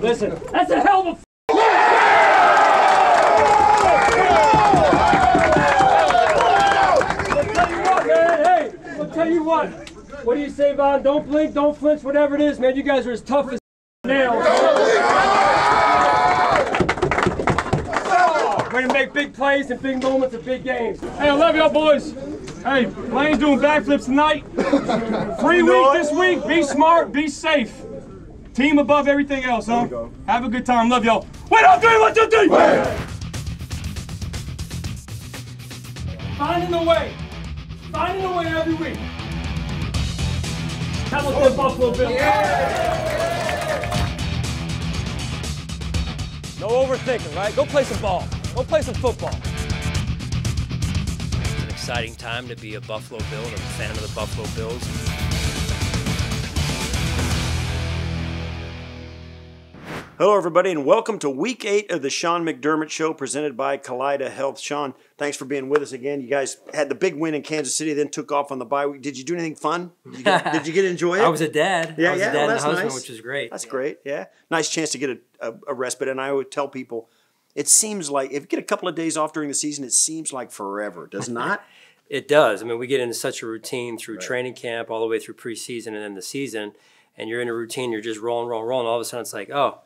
Listen, that's a hell of a I'll tell you what. What do you say, Von? Don't blink, don't flinch, whatever it is, man. You guys are as tough as nails. Way to make big plays and big moments and big games. Hey, I love y'all boys. Hey, Lane's doing backflips tonight. Free week this week. Be smart, be safe. Team above everything else, huh? Have a good time. Love y'all. Wait on three, 1, 2, 3. Finding a way. Finding a way every week. How about the Buffalo Bills? No overthinking, right? Go play some ball. Go play some football. It's an exciting time to be a Buffalo Bill and a fan of the Buffalo Bills. Hello, everybody, and welcome to Week 8 of the Sean McDermott Show, presented by Kaleida Health. Sean, thanks for being with us again. You guys had the big win in Kansas City, then took off on the bye week. Did you do anything fun? Did you get to enjoy it? I was a dad. Yeah, I was a dad and a husband, nice. which was great. That's great, yeah. Nice chance to get a respite, and I would tell people, it seems like, if you get a couple of days off during the season, it seems like forever, does it not? It does. I mean, we get into such a routine through training camp, all the way through preseason and then the season, and you're in a routine, you're just rolling, all of a sudden it's like, oh,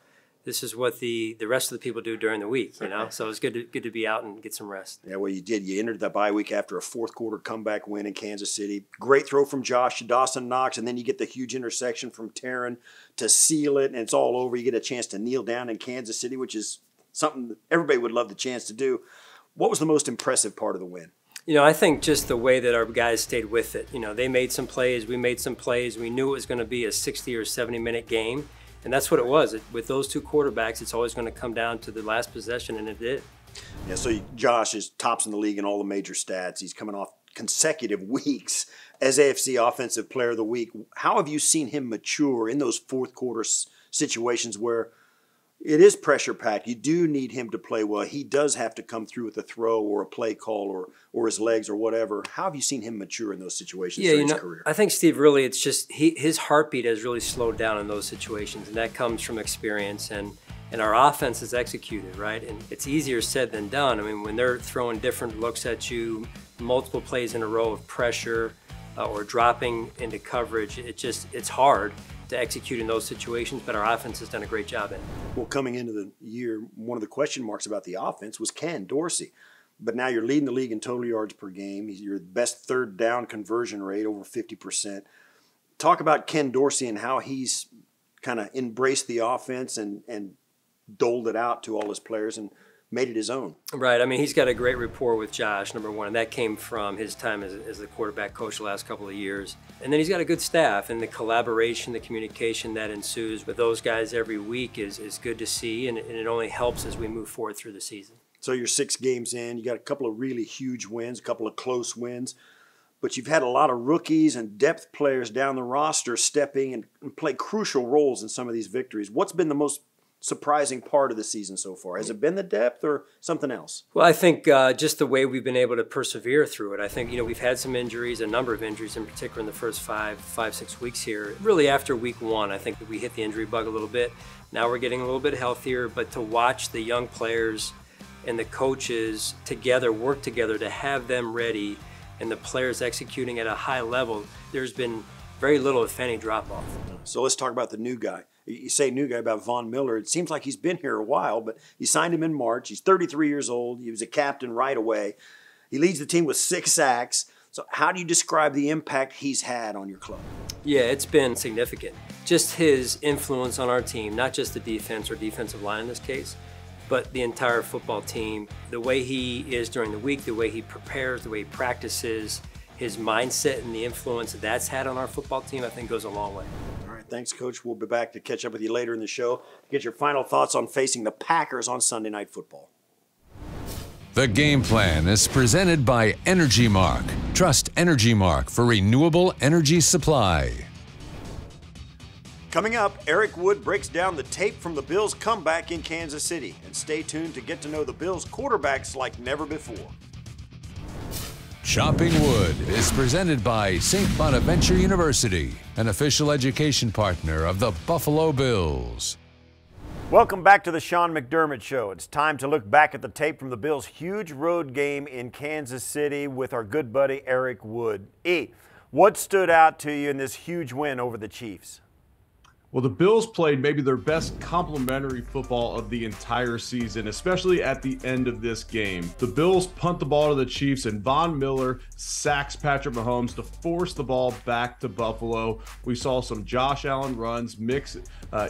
this is what the rest of the people do during the week, you know? So it's good to be out and get some rest. Yeah, well, you did. You entered the bye week after a fourth-quarter comeback win in Kansas City. Great throw from Josh to Dawson Knox, and then you get the huge interception from Taryn to seal it, and it's all over. You get a chance to kneel down in Kansas City, which is something that everybody would love the chance to do. What was the most impressive part of the win? You know, I think just the way that our guys stayed with it. You know, they made some plays, we made some plays. We knew it was going to be a 60 or 70-minute game. And that's what it was. With those two quarterbacks, it's always going to come down to the last possession, and it did. Yeah, so Josh is tops in the league in all the major stats. He's coming off consecutive weeks as AFC Offensive Player of the Week. How have you seen him mature in those fourth-quarter situations where it is pressure-packed? You do need him to play well. He does have to come through with a throw or a play call or his legs or whatever. How have you seen him mature in those situations through his career? I think, Steve, really it's just his heartbeat has really slowed down in those situations, and that comes from experience. And our offense is executed, right? And it's easier said than done. I mean, when they're throwing different looks at you, multiple plays in a row of pressure or dropping into coverage, it's hard to execute in those situations, but our offense has done a great job in it. Well, coming into the year, one of the question marks about the offense was Ken Dorsey. But now you're leading the league in total yards per game. You're the best third down conversion rate, over 50%. Talk about Ken Dorsey and how he's kind of embraced the offense and doled it out to all his players and made it his own. Right. I mean, he's got a great rapport with Josh, number one, and that came from his time as the quarterback coach the last couple of years. And then he's got a good staff, and the collaboration, the communication that ensues with those guys every week is good to see, and it only helps as we move forward through the season. So you're 6 games in. You got a couple of really huge wins, a couple of close wins, but you've had a lot of rookies and depth players down the roster stepping and play crucial roles in some of these victories. What's been the most surprising part of the season so far? Has it been the depth or something else? Well, I think just the way we've been able to persevere through it. I think, you know, we've had some injuries, a number of injuries in particular in the first 5-6 weeks here. Really after week 1, I think that we hit the injury bug a little bit. Now we're getting a little bit healthier, but to watch the young players and the coaches together, work together to have them ready and the players executing at a high level, there's been very little, if any, drop-off. So let's talk about the new guy. You say new guy about Von Miller. It seems like he's been here a while, but you signed him in March. He's 33 years old. He was a captain right away. He leads the team with 6 sacks. So how do you describe the impact he's had on your club? Yeah, it's been significant. Just his influence on our team, not just the defense or defensive line in this case, but the entire football team. The way he is during the week, the way he prepares, the way he practices, his mindset and the influence that that's had on our football team, I think goes a long way. All right, thanks, Coach. We'll be back to catch up with you later in the show to get your final thoughts on facing the Packers on Sunday Night Football. The Game Plan is presented by Energy Mark. Trust Energy Mark for renewable energy supply. Coming up, Eric Wood breaks down the tape from the Bills' comeback in Kansas City. And stay tuned to get to know the Bills' quarterbacks like never before. Chopping Wood is presented by St. Bonaventure University, an official education partner of the Buffalo Bills. Welcome back to the Sean McDermott Show. It's time to look back at the tape from the Bills' huge road game in Kansas City with our good buddy Eric Wood. E, what stood out to you in this huge win over the Chiefs? Well, the Bills played maybe their best complementary football of the entire season, especially at the end of this game. The Bills punt the ball to the Chiefs, and Von Miller sacks Patrick Mahomes to force the ball back to Buffalo. We saw some Josh Allen runs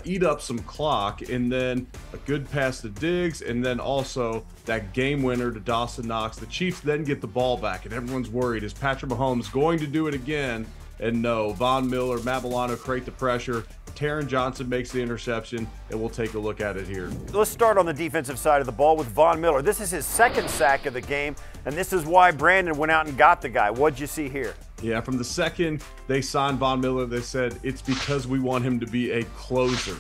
eat up some clock, and then a good pass to Diggs, and then also that game winner to Dawson Knox. The Chiefs then get the ball back, and everyone's worried, is Patrick Mahomes going to do it again? And no, Von Miller, Matt Milano create the pressure. Taron Johnson makes the interception, and we'll take a look at it here. Let's start on the defensive side of the ball with Von Miller. This is his second sack of the game, and this is why Brandon went out and got the guy. What'd you see here? Yeah, from the second they signed Von Miller, they said it's because we want him to be a closer.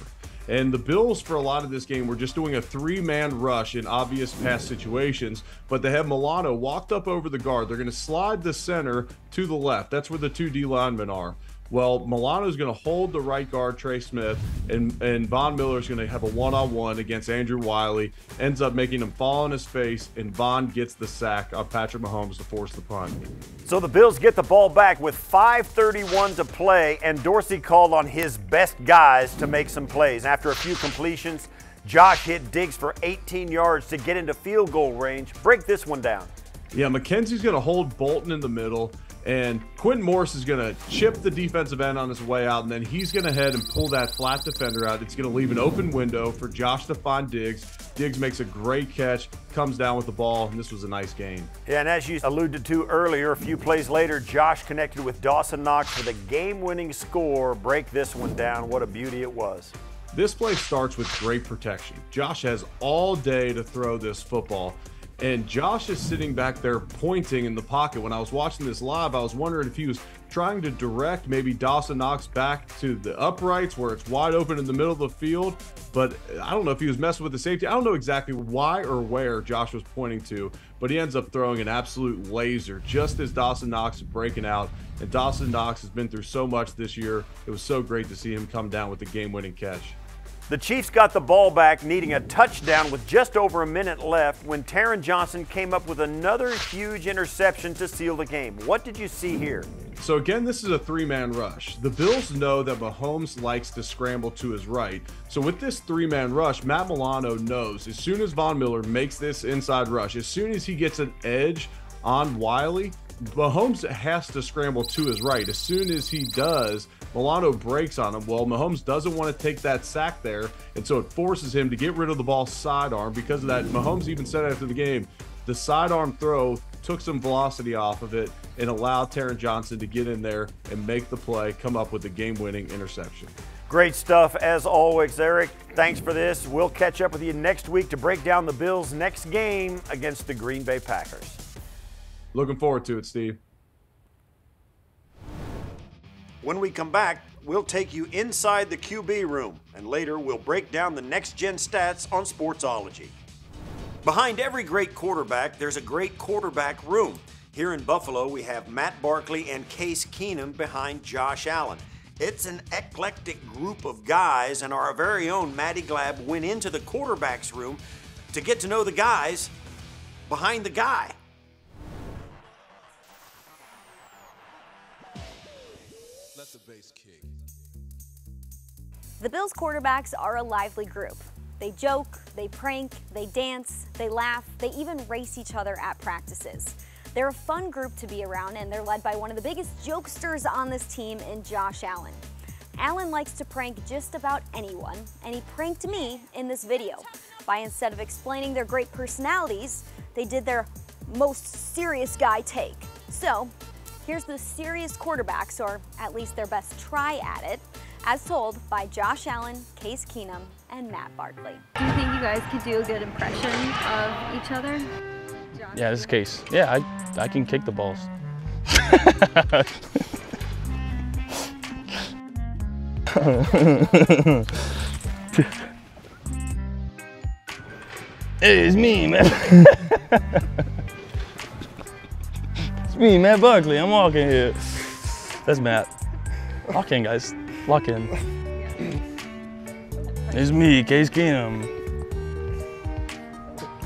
And the Bills, for a lot of this game, were just doing a three-man rush in obvious pass situations, but they have Milano walked up over the guard. They're going to slide the center to the left. That's where the two D linemen are. Well, Milano's going to hold the right guard, Trey Smith, and Von Miller's going to have a one-on-one against Andrew Wiley, ends up making him fall on his face, and Von gets the sack on Patrick Mahomes to force the punt. So the Bills get the ball back with 5:31 to play, and Dorsey called on his best guys to make some plays. After a few completions, Josh hit Diggs for 18 yards to get into field goal range. Break this one down. Yeah, McKenzie's going to hold Bolton in the middle, and Quentin Morris is going to chip the defensive end on his way out, and then he's going to head and pull that flat defender out. It's going to leave an open window for Josh to find Diggs. Diggs makes a great catch, comes down with the ball, and this was a nice gain. Yeah, and as you alluded to earlier, a few plays later, Josh connected with Dawson Knox for the game-winning score. Break this one down. What a beauty it was. This play starts with great protection. Josh has all day to throw this football, and Josh is sitting back there pointing in the pocket. When I was watching this live, I was wondering if he was trying to direct maybe Dawson Knox back to the uprights where it's wide open in the middle of the field, but I don't know if he was messing with the safety. I don't know exactly why or where Josh was pointing to, but he ends up throwing an absolute laser just as Dawson Knox is breaking out. And Dawson Knox has been through so much this year. It was so great to see him come down with the game-winning catch. The Chiefs got the ball back, needing a touchdown with just over a minute left when Taron Johnson came up with another huge interception to seal the game. What did you see here? So again, this is a three-man rush. The Bills know that Mahomes likes to scramble to his right. So with this three-man rush, Matt Milano knows as soon as Von Miller makes this inside rush, as soon as he gets an edge on Wiley, Mahomes has to scramble to his right. As soon as he does, Milano breaks on him. Well, Mahomes doesn't want to take that sack there, and so it forces him to get rid of the ball sidearm. Because of that, Mahomes even said after the game, the sidearm throw took some velocity off of it and allowed Taron Johnson to get in there and make the play, come up with the game-winning interception. Great stuff as always, Eric. Thanks for this. We'll catch up with you next week to break down the Bills' next game against the Green Bay Packers. Looking forward to it, Steve. When we come back, we'll take you inside the QB room, and later we'll break down the next-gen stats on Sportsology. Behind every great quarterback, there's a great quarterback room. Here in Buffalo, we have Matt Barkley and Case Keenum behind Josh Allen. It's an eclectic group of guys, and our very own Maddy Glab went into the quarterback's room to get to know the guys behind the guy. Let the bass kick. The Bills quarterbacks are a lively group. They joke, they prank, they dance, they laugh, they even race each other at practices. They're a fun group to be around, and they're led by one of the biggest jokesters on this team in Josh Allen. Allen likes to prank just about anyone, and he pranked me in this video by, instead of explaining their great personalities, they did their most serious guy take. So here's the serious quarterbacks, or at least their best try at it, as told by Josh Allen, Case Keenum, and Matt Barkley. Do you think you guys could do a good impression of each other? Yeah, this is Case. Yeah, I can kick the balls. Hey, it's me, man. It's me, Matt Barkley. I'm walking here. That's Matt. Lock in, guys. Lock in. It's me, Case Keenum.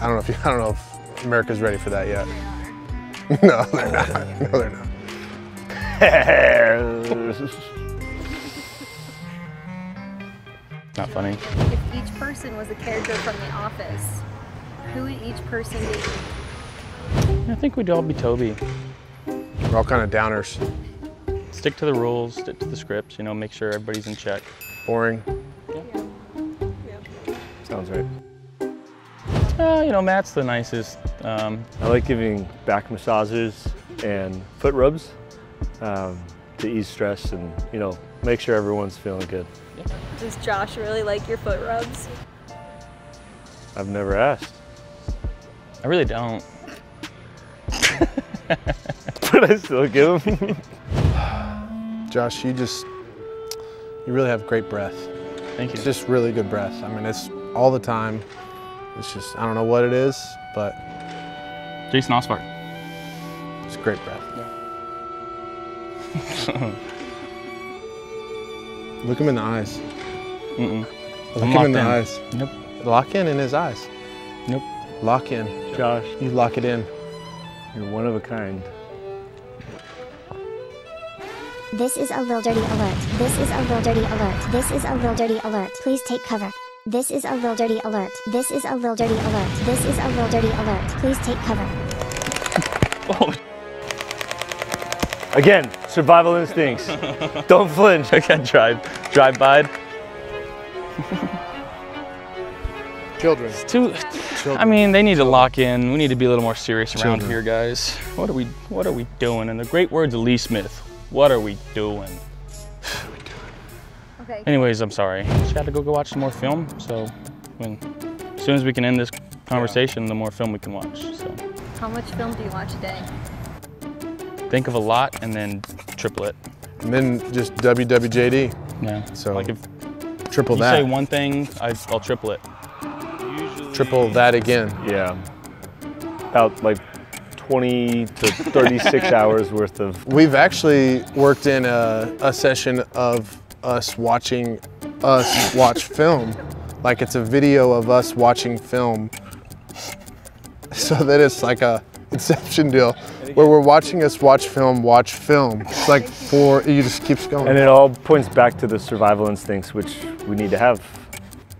I don't know if America's ready for that yet. No, they're not. No, they're not. Not funny. If each person was a character from The Office, who would each person be? I think we'd all be Toby. We're all kind of downers. Stick to the rules, stick to the scripts, you know, make sure everybody's in check. Boring. Yeah. Sounds right. You know, Matt's the nicest. I like giving back massages and foot rubs to ease stress and, you know, make sure everyone's feeling good. Does Josh really like your foot rubs? I've never asked. I really don't. But I still give him. Josh, you really have great breath. Thank you. It's just really good breath. I mean, it's all the time. It's just, I don't know what it is, but Jason Osbart. It's great breath. Yeah. Look him in the eyes. Mm-mm. Look him in the eyes. Nope. Lock in his eyes. Nope. Lock in. Josh, you lock it in. You're one of a kind. This is a Lil Dirty alert. This is a Lil Dirty alert. This is a Lil Dirty alert. Please take cover. This is a Lil Dirty alert. This is a Lil Dirty alert. This is a Lil Dirty alert. Please take cover. Oh. Again, survival instincts. Don't flinch. Again, drive by. Children. It's too. I mean, they need to lock in. We need to be a little more serious around here, guys. What are we doing? In the great words of Lee Smith, what are we doing? Okay. Anyways, I'm sorry. Just got to go watch some more film. So, as soon as we can end this conversation, the more film we can watch. So. How much film do you watch a day? Think of a lot and then triple it. And then just WWJD. Yeah. So like if triple you that. say one thing, I'll triple it. Triple that again. Yeah. About like 20 to 36 hours worth of. We've actually worked in a session of us watching us watch film. Like it's a video of us watching film. So that it's like a Inception deal where we're watching us watch film. It's like it just keeps going. And it all points back to the survival instincts, which we need to have.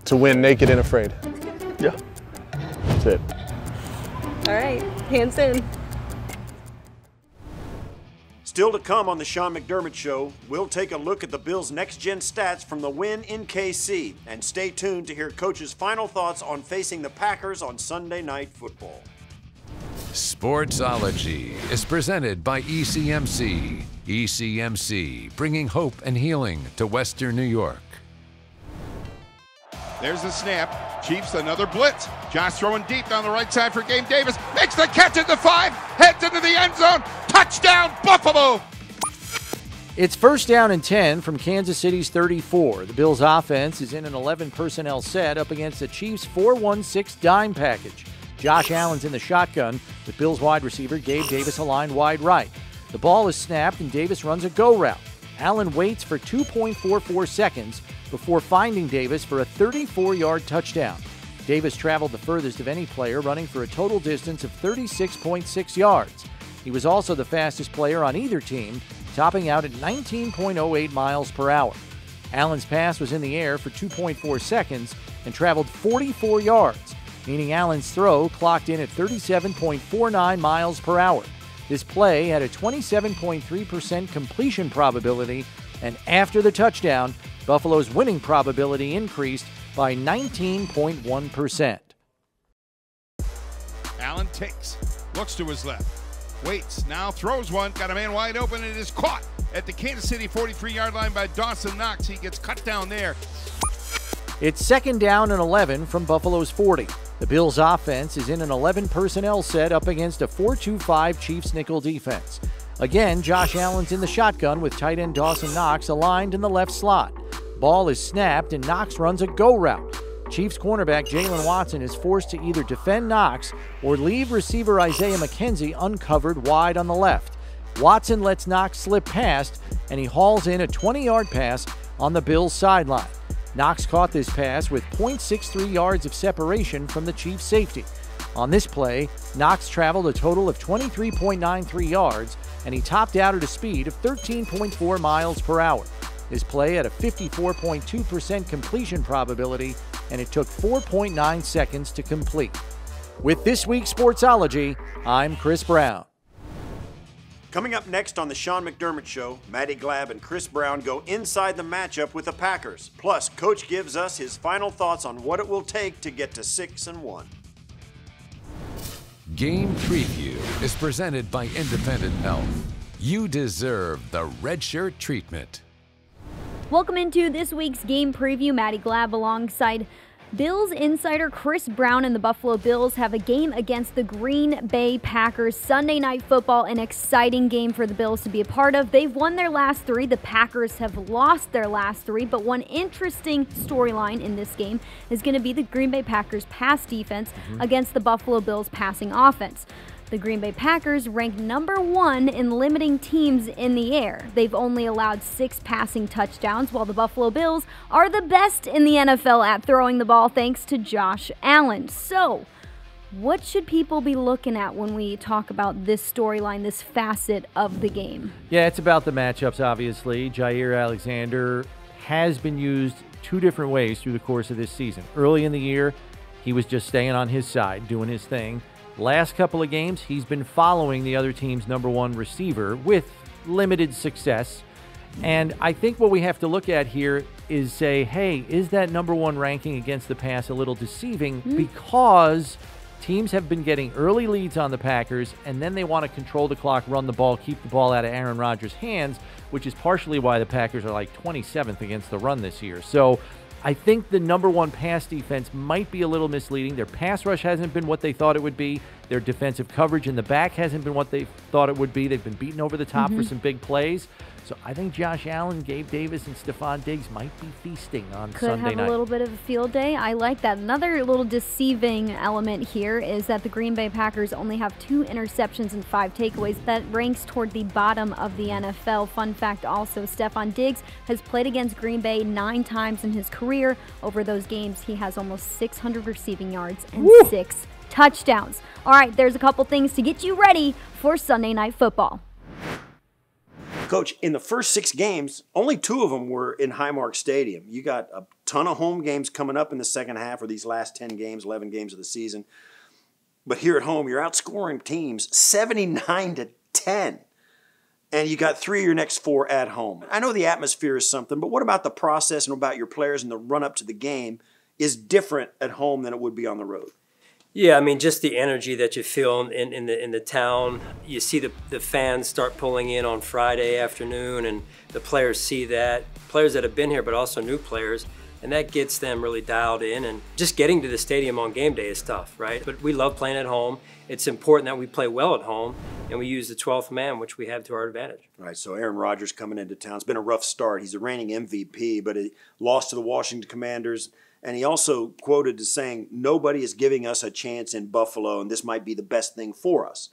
To win naked and afraid. Yeah. That's it. All right, hands in. Still to come on the Sean McDermott Show, we'll take a look at the Bills' next-gen stats from the win in KC. And stay tuned to hear Coach's final thoughts on facing the Packers on Sunday Night Football. Sportsology is presented by ECMC. ECMC, bringing hope and healing to Western New York. There's the snap. Chiefs, another blitz. Josh throwing deep down the right side for Gabe Davis. Makes the catch at the 5. Heads into the end zone. Touchdown, Buffalo! It's 1st down and 10 from Kansas City's 34. The Bills' offense is in an 11 personnel set up against the Chiefs' 4-1-6 dime package. Josh Allen's in the shotgun with Bills wide receiver Gabe Davis aligned wide right. The ball is snapped and Davis runs a go route. Allen waits for 2.44 seconds before finding Davis for a 34-yard touchdown. Davis traveled the furthest of any player, running for a total distance of 36.6 yards. He was also the fastest player on either team, topping out at 19.08 miles per hour. Allen's pass was in the air for 2.4 seconds and traveled 44 yards, meaning Allen's throw clocked in at 37.49 miles per hour. This play had a 27.3% completion probability, and after the touchdown, Buffalo's winning probability increased by 19.1%. Allen takes, looks to his left, waits, now throws one, got a man wide open, and it is caught at the Kansas City 43-yard line by Dawson Knox. He gets cut down there. It's 2nd down and 11 from Buffalo's 40. The Bills' offense is in an 11 personnel set up against a 4-2-5 Chiefs nickel defense. Again, Josh Allen's in the shotgun with tight end Dawson Knox aligned in the left slot. Ball is snapped and Knox runs a go route. Chiefs cornerback Jalen Watson is forced to either defend Knox or leave receiver Isaiah McKenzie uncovered wide on the left. Watson lets Knox slip past and he hauls in a 20-yard pass on the Bills' sideline. Knox caught this pass with .63 yards of separation from the Chiefs' safety. On this play, Knox traveled a total of 23.93 yards, and he topped out at a speed of 13.4 miles per hour. This play had a 54.2% completion probability, and it took 4.9 seconds to complete. With this week's Sportsology, I'm Chris Brown. Coming up next on the Sean McDermott Show, Maddy Glab and Chris Brown go inside the matchup with the Packers. Plus, Coach gives us his final thoughts on what it will take to get to 6-1. Game Preview is presented by Independent Health. You deserve the red shirt treatment. Welcome into this week's Game Preview. Maddy Glab alongside Bills insider Chris Brown, and the Buffalo Bills have a game against the Green Bay Packers. Sunday Night Football, an exciting game for the Bills to be a part of. They've won their last 3. The Packers have lost their last 3. But one interesting storyline in this game is going to be the Green Bay Packers pass defense against the Buffalo Bills passing offense. The Green Bay Packers rank number 1 in limiting teams in the air. They've only allowed 6 passing touchdowns, while the Buffalo Bills are the best in the NFL at throwing the ball thanks to Josh Allen. So, what should people be looking at when we talk about this storyline, this facet of the game? Yeah, it's about the matchups, obviously. Jair Alexander has been used 2 different ways through the course of this season. Early in the year, he was just staying on his side, doing his thing. Last couple of games, he's been following the other team's number 1 receiver with limited success. And I think what we have to look at here is say, hey, is that number 1 ranking against the pass a little deceiving? Because teams have been getting early leads on the Packers, and then they want to control the clock, run the ball, keep the ball out of Aaron Rodgers' hands, which is partially why the Packers are like 27th against the run this year. So I think the number 1 pass defense might be a little misleading. Their pass rush hasn't been what they thought it would be. Their defensive coverage in the back hasn't been what they thought it would be. They've been beaten over the top for some big plays. So I think Josh Allen, Gabe Davis, and Stephon Diggs might be feasting on Sunday night. Could have a little bit of a field day. I like that. Another little deceiving element here is that the Green Bay Packers only have 2 interceptions and 5 takeaways. That ranks toward the bottom of the NFL. Fun fact also, Stephon Diggs has played against Green Bay 9 times in his career. Over those games, he has almost 600 receiving yards and 6 touchdowns. All right, there's a couple things to get you ready for Sunday Night Football. Coach, in the first 6 games, only 2 of them were in Highmark Stadium. You got a ton of home games coming up in the second half, or these last 10 games, 11 games of the season. But here at home, you're outscoring teams 79-10. And you got 3 of your next 4 at home. I know the atmosphere is something, but what about the process and about your players and the run-up to the game is different at home than it would be on the road? Yeah, I mean, just the energy that you feel in the town. You see the fans start pulling in on Friday afternoon, and the players see that. Players that have been here, but also new players, and that gets them really dialed in. And just getting to the stadium on game day is tough, right? But we love playing at home. It's important that we play well at home, and we use the 12th man, which we have to our advantage. Right, so Aaron Rodgers coming into town. It's been a rough start. He's a reigning MVP, but he lost to the Washington Commanders. And he also quoted as saying, nobody is giving us a chance in Buffalo, and this might be the best thing for us.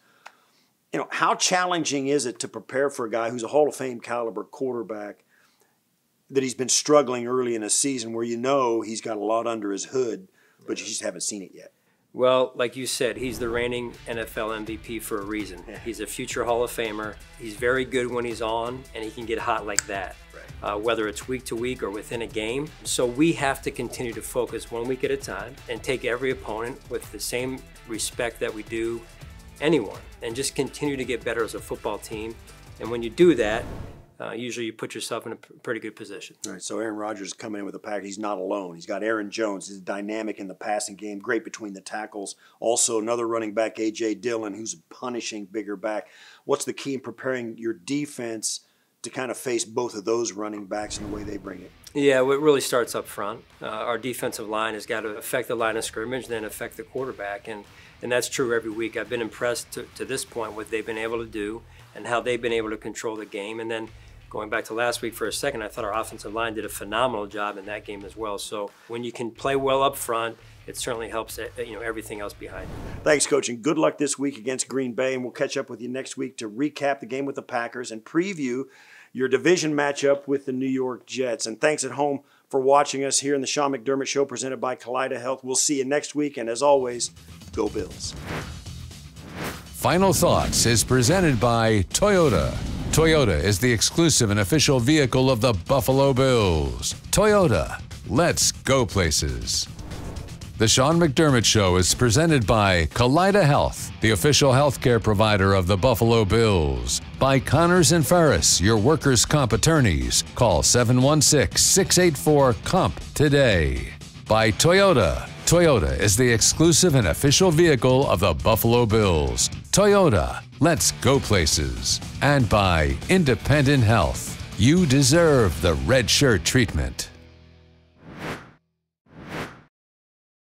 You know, how challenging is it to prepare for a guy who's a Hall of Fame caliber quarterback that he's been struggling early in a season where you know he's got a lot under his hood, but you just haven't seen it yet? Well, like you said, he's the reigning NFL MVP for a reason. He's a future Hall of Famer. He's very good when he's on, and he can get hot like that, whether it's week to week or within a game. So we have to continue to focus 1 week at a time and take every opponent with the same respect that we do anyone, and just continue to get better as a football team. And when you do that, usually you put yourself in a pretty good position. All right, so Aaron Rodgers is coming in with a pack. He's not alone. He's got Aaron Jones. He's dynamic in the passing game, great between the tackles. Also another running back, A.J. Dillon, who's a punishing bigger back. What's the key in preparing your defense to kind of face both of those running backs and the way they bring it? Yeah, well, it really starts up front. Our defensive line has got to affect the line of scrimmage, then affect the quarterback, and that's true every week. I've been impressed to this point what they've been able to do and how they've been able to control the game. And then going back to last week for a second, I thought our offensive line did a phenomenal job in that game as well. So when you can play well up front, it certainly helps everything else behind. Thanks, Coach, and good luck this week against Green Bay. And we'll catch up with you next week to recap the game with the Packers and preview your division matchup with the New York Jets. And thanks at home for watching us here in the Sean McDermott Show presented by Kaleida Health. We'll see you next week, and as always, go Bills. Final Thoughts is presented by Toyota. Toyota is the exclusive and official vehicle of the Buffalo Bills. Toyota, let's go places. The Sean McDermott Show is presented by Kaleida Health, the official healthcare provider of the Buffalo Bills. By Connors and Ferris, your workers' comp attorneys. Call 716-684-COMP today. By Toyota. Toyota is the exclusive and official vehicle of the Buffalo Bills. Toyota, let's go places. And by Independent Health. You deserve the red shirt treatment.